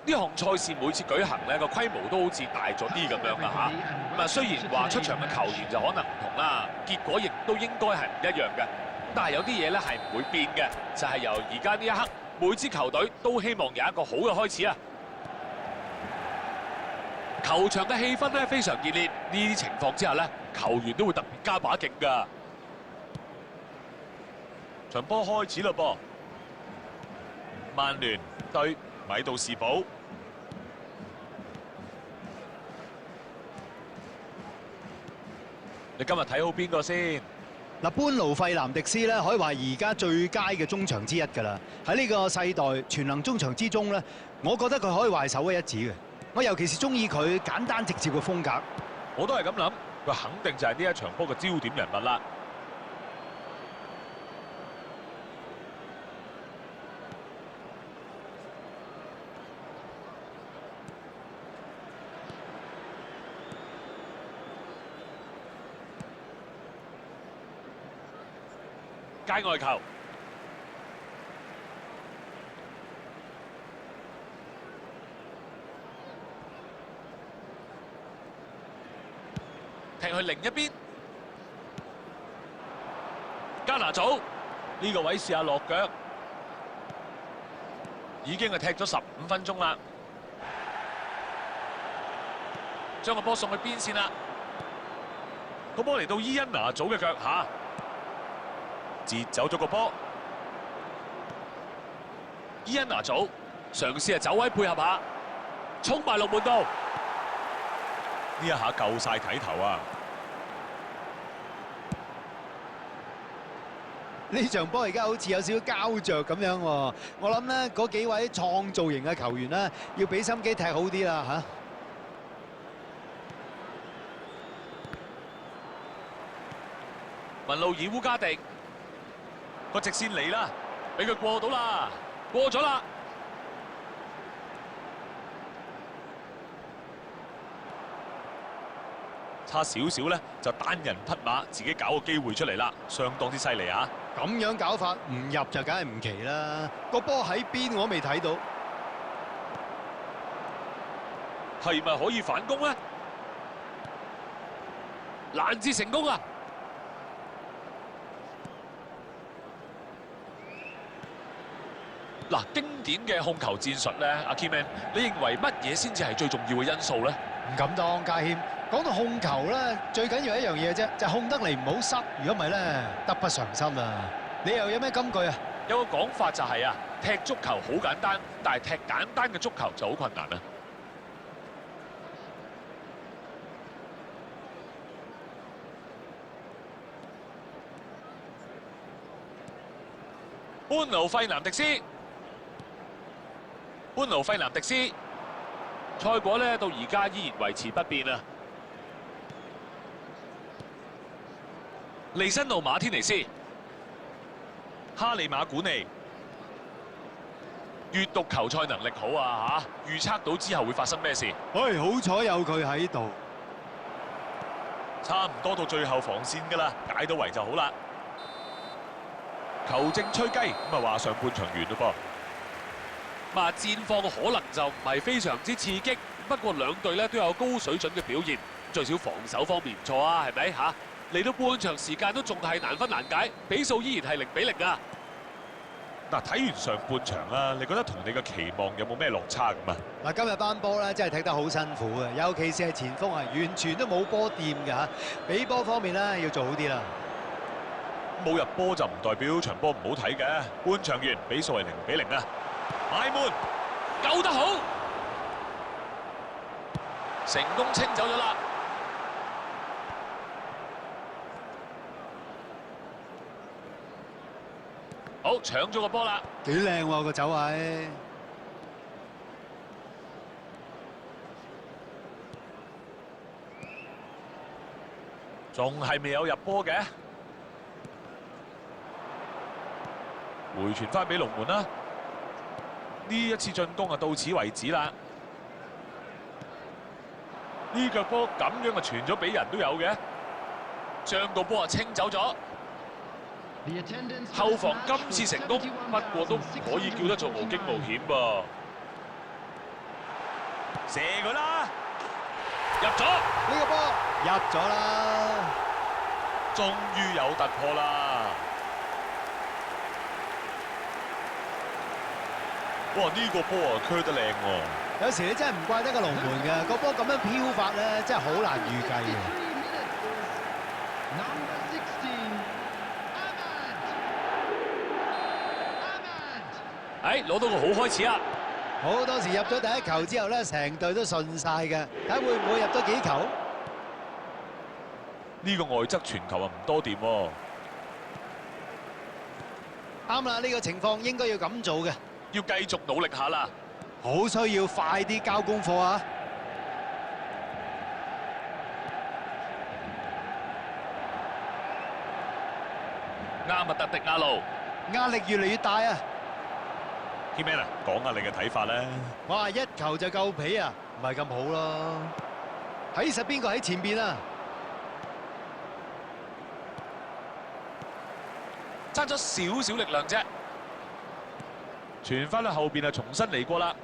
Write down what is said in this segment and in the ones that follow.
呢項賽事每次舉行咧個規模都好似大咗啲咁樣啦嚇。咁啊雖然話出場嘅球員就可能唔同啦，結果亦都應該係唔一樣嘅。但係有啲嘢咧係唔會變嘅，就係由而家呢一刻，每支球隊都希望有一個好嘅開始啊！球場嘅氣氛咧非常熱烈，呢啲情況之下咧，球員都會特別加把勁㗎。場波開始啦噃，曼聯對米杜士堡。你今日睇好邊個先？嗱，班奴費南迪斯咧，可以話而家最佳嘅中場之一㗎啦。喺呢個世代全能中場之中咧，我覺得佢可以話係首屈一指嘅。我尤其是中意佢簡單直接嘅風格。我都係咁諗，佢肯定就係呢一場波嘅焦點人物啦。界外球，踢去另一邊。加拿祖呢個位試下落腳，已經係踢咗15分鐘啦。將個波送去邊線啦，個波嚟到伊恩拿祖嘅腳下。截走咗個波，伊恩拿祖嘗試走位配合下，衝埋龍門度，呢一下夠晒睇頭啊！呢場波而家好似有少少膠着咁樣喎。我諗咧嗰幾位創造型嘅球員咧，要俾心機踢好啲啦嚇。文路爾烏加迪。個直線嚟啦，俾佢過到啦，過咗啦。差少少咧，就單人匹馬，自己搞個機會出嚟啦，相當之犀利啊！咁樣搞法唔入就梗係唔奇啦。個波喺邊我未睇到，係咪可以反攻咧？攔截成功啊！嗱，經典嘅控球戰術咧，阿 Keyman，你認為乜嘢先至係最重要嘅因素咧？唔敢當，家謙。講到控球咧，最緊要一樣嘢啫，就係控得嚟唔好失。如果唔係咧，得不償失啊！你又有咩金句啊？有個講法就係啊，踢足球好簡單，但係踢簡單嘅足球就好困難啊！班奴費南迪斯。班奴費南迪斯，賽果咧到而家依然維持不變啊！利辛奴馬天尼斯、哈利馬古尼，閱讀球賽能力好啊嚇，預測到之後會發生咩事。好彩有佢喺度，差唔多到最後防線㗎啦，解到圍就好啦。球證吹雞，咁啊話上半場完咯噃。戰況可能就唔係非常之刺激，不過兩隊咧都有高水準嘅表現，最少防守方面唔錯啊，係咪嚇？嚟到半場時間都仲係難分難解，比數依然係0-0啊！嗱，睇完上半場啦，你覺得同你嘅期望有冇咩落差咁啊？嗱，今日班波咧真係踢得好辛苦嘅，尤其是係前鋒啊，完全都冇波掂㗎嚇，俾波方面咧要做好啲啦。冇入波就唔代表場波唔好睇嘅，半場完比數係0-0啊！埋門，救得好，成功清走咗啦。好，搶咗個波啦，幾靚喎個走位。仲係未有入波嘅，回傳翻俾龍門啦。呢一次進攻啊，到此為止啦。呢腳波咁樣啊，傳咗俾人都有嘅，將個波啊清走咗。後防今次成功，不過都唔可以叫得做無驚無險噃。射佢啦，入咗呢個波入咗啦，終於有突破啦！哇，呢個波啊，鋸得靚喎！有時你真係唔怪得個龍門嘅，個波咁樣飄法咧，真係好難預計嘅。攞到個好開始啦！好多時入咗第一球之後咧，成隊都順晒嘅，睇下會唔會入多幾球？呢個外側傳球啊，唔多掂喎。啱啦，呢個情況應該要咁做嘅，要繼續努力下啦。好需要快啲交功課啊！阿密特迪亞路，壓力越嚟越大啊！Keyman啊，講下你嘅睇法咧。哇，一球就夠皮啊，唔係咁好咯。睇實邊個喺前邊啊？爭咗少少力量啫，傳翻去後邊啊，重新嚟過啦。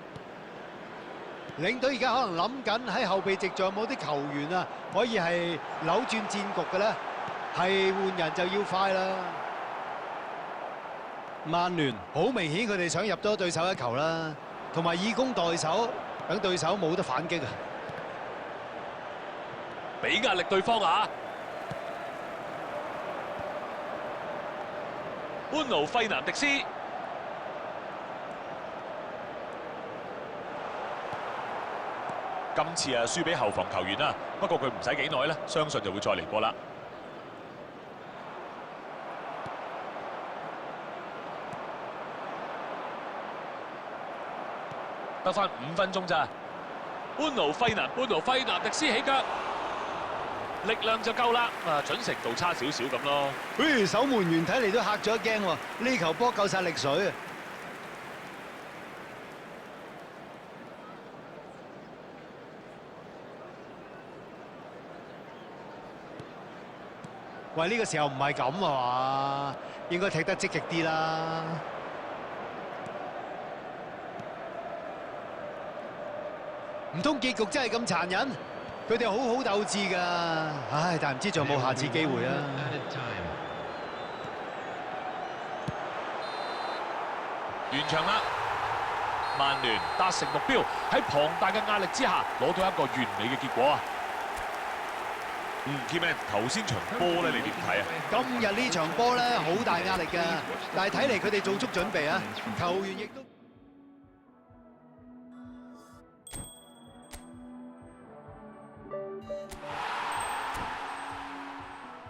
領隊而家可能諗緊喺後備席仲有冇啲球員啊，可以係扭轉戰局嘅咧？係換人就要快啦。曼聯好明顯佢哋想入多對手一球啦，同埋以攻代守，等對手冇得反擊啊！俾壓力對方啊！安奴費南迪斯，今次啊輸俾後防球員啦，不過佢唔使幾耐咧，相信就會再嚟過啦。得翻5分鐘咋？安奴費南迪斯起腳，力量就夠啦，準程度差少少咁咯。守門員睇嚟都嚇咗一驚喎，呢球波夠晒力水啊！喂，呢個時候唔係咁啊嘛，應該踢得積極啲啦。唔通結局真係咁殘忍？佢哋好好鬥志㗎，唉！但係唔知仲有冇下次機會啊！完場啦！曼聯達成目標，喺龐大嘅壓力之下攞到一個完美嘅結果啊！Keyman， 頭先場波咧，你點睇啊？今日呢場波咧好大壓力㗎，但係睇嚟佢哋做足準備啊！球員亦都。